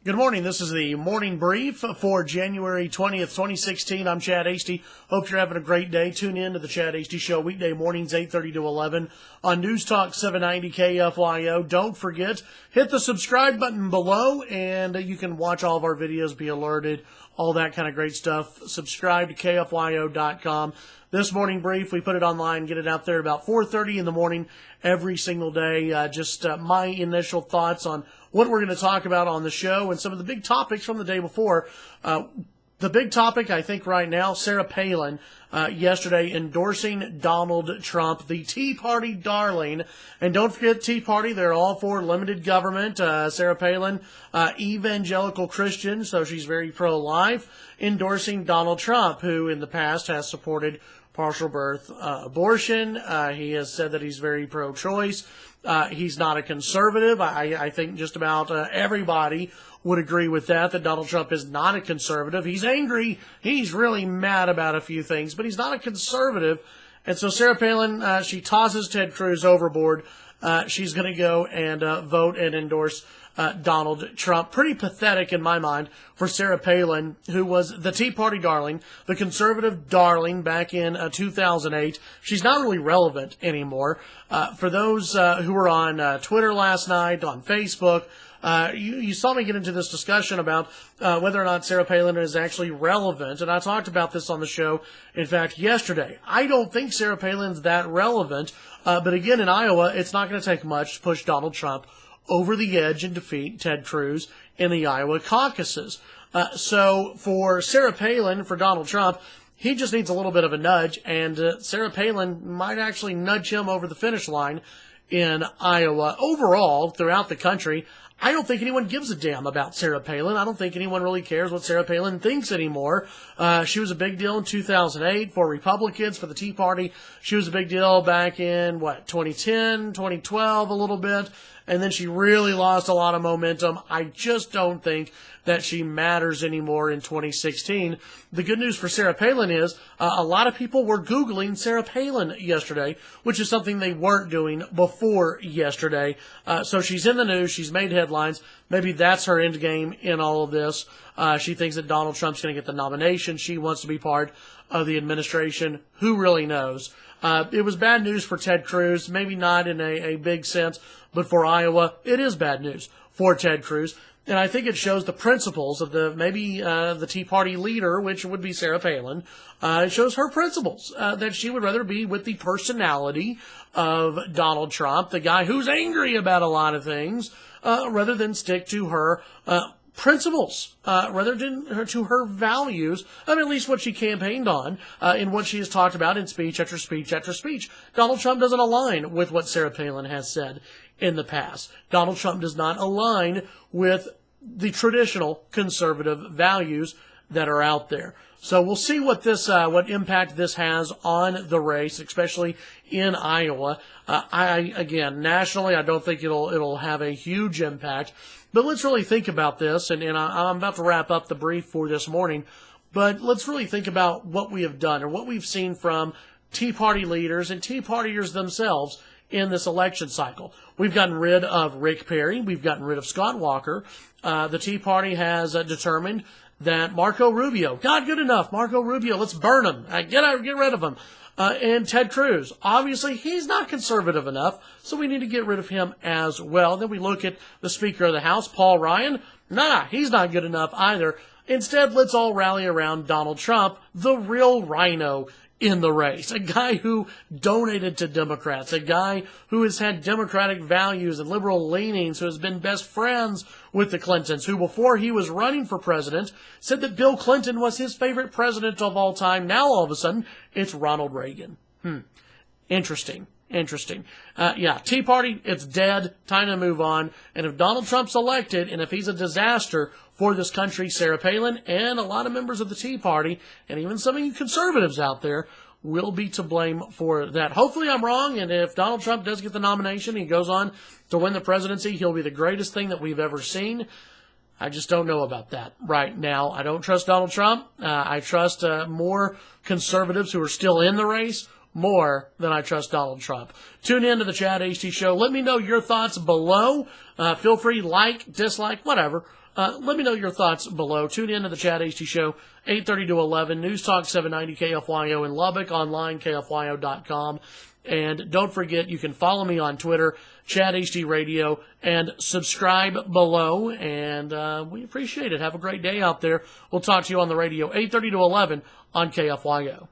Good morning. This is the morning brief for January 20th, 2016. I'm Chad Hasty. Hope you're having a great day. Tune in to the Chad Hasty Show weekday mornings, 8:30 to 11 on News Talk 790 KFYO. Don't forget, hit the subscribe button below, and you can watch all of our videos, be alerted, all that kind of great stuff. Subscribe to KFYO.com. This morning brief, we put it online, get it out there about 4:30 in the morning every single day. Just my initial thoughts on what we're going to talk about on the show and some of the big topics from the day before. The big topic, I think, right now, Sarah Palin yesterday endorsing Donald Trump, the Tea Party darling. And don't forget, Tea Party, they're all for limited government. Sarah Palin, evangelical Christian, so she's very pro-life, endorsing Donald Trump, who in the past has supported partial birth abortion. He has said that he's very pro-choice. He's not a conservative. I think just about everybody would agree with that Donald Trump is not a conservative. He's angry. He's really mad about a few things, but he's not a conservative. And so Sarah Palin, she tosses Ted Cruz overboard. She's going to go and vote and endorse Donald Trump. Pretty pathetic in my mind for Sarah Palin, who was the Tea Party darling, the conservative darling back in 2008. She's not really relevant anymore. For those who were on Twitter last night, on Facebook, you saw me get into this discussion about whether or not Sarah Palin is actually relevant, and I talked about this on the show, in fact, yesterday. I don't think Sarah Palin's that relevant, but again, in Iowa, it's not going to take much to push Donald Trump over the edge and defeat Ted Cruz in the Iowa caucuses. So for Sarah Palin, for Donald Trump, he just needs a little bit of a nudge, and Sarah Palin might actually nudge him over the finish line in Iowa. Overall, throughout the country, I don't think anyone gives a damn about Sarah Palin. I don't think anyone really cares what Sarah Palin thinks anymore. She was a big deal in 2008 for Republicans, for the Tea Party. She was a big deal back in, 2010, 2012 a little bit. And then she really lost a lot of momentum. I just don't think that she matters anymore in 2016. The good news for Sarah Palin is a lot of people were Googling Sarah Palin yesterday, which is something they weren't doing before yesterday. So she's in the news. She's made headlines. Maybe that's her end game in all of this. She thinks that Donald Trump's going to get the nomination. She wants to be part of the administration. Who really knows? It was bad news for Ted Cruz, maybe not in a big sense, but for Iowa, it is bad news for Ted Cruz. And I think it shows the principles of the Tea Party leader, which would be Sarah Palin. It shows her principles, that she would rather be with the personality of Donald Trump, the guy who's angry about a lot of things, rather than stick to her principles, rather than to her values, at least what she campaigned on, in what she has talked about in speech after speech after speech. Donald Trump doesn't align with what Sarah Palin has said in the past. Donald Trump does not align with the traditional conservative values that are out there. So we'll see what impact this has on the race, especially in Iowa. Again, nationally, I don't think it'll have a huge impact. But let's really think about this, and I'm about to wrap up the brief for this morning, but let's really think about what we have done or what we've seen from Tea Party leaders and Tea Partiers themselves in this election cycle. We've gotten rid of Rick Perry. We've gotten rid of Scott Walker. The Tea Party has determined that Marco Rubio, not good enough. Marco Rubio, let's burn him. Get rid of him. And Ted Cruz, obviously he's not conservative enough, so we need to get rid of him as well. Then we look at the Speaker of the House, Paul Ryan. He's not good enough either. Instead, let's all rally around Donald Trump, the real rhino in the race, a guy who donated to Democrats, a guy who has had Democratic values and liberal leanings, who has been best friends with the Clintons, who before he was running for president said that Bill Clinton was his favorite president of all time. Now all of a sudden it's Ronald Reagan. Interesting. Tea Party, it's dead. Time to move on. And if Donald Trump's elected, and if he's a disaster for this country, Sarah Palin and a lot of members of the Tea Party, and even some of you conservatives out there, will be to blame for that. Hopefully I'm wrong, and if Donald Trump does get the nomination, he goes on to win the presidency, he'll be the greatest thing that we've ever seen. I just don't know about that right now. I don't trust Donald Trump. I trust more conservatives who are still in the race more than I trust Donald Trump. Tune in to the Chad Hasty Show. Let me know your thoughts below. Feel free, like, dislike, whatever. Let me know your thoughts below. Tune in to the Chad Hasty Show, 8:30 to 11, News Talk 790 KFYO in Lubbock, online, KFYO.com. And don't forget, you can follow me on Twitter, Chad Hasty Radio, and subscribe below. And we appreciate it. Have a great day out there. We'll talk to you on the radio, 8:30 to 11 on KFYO.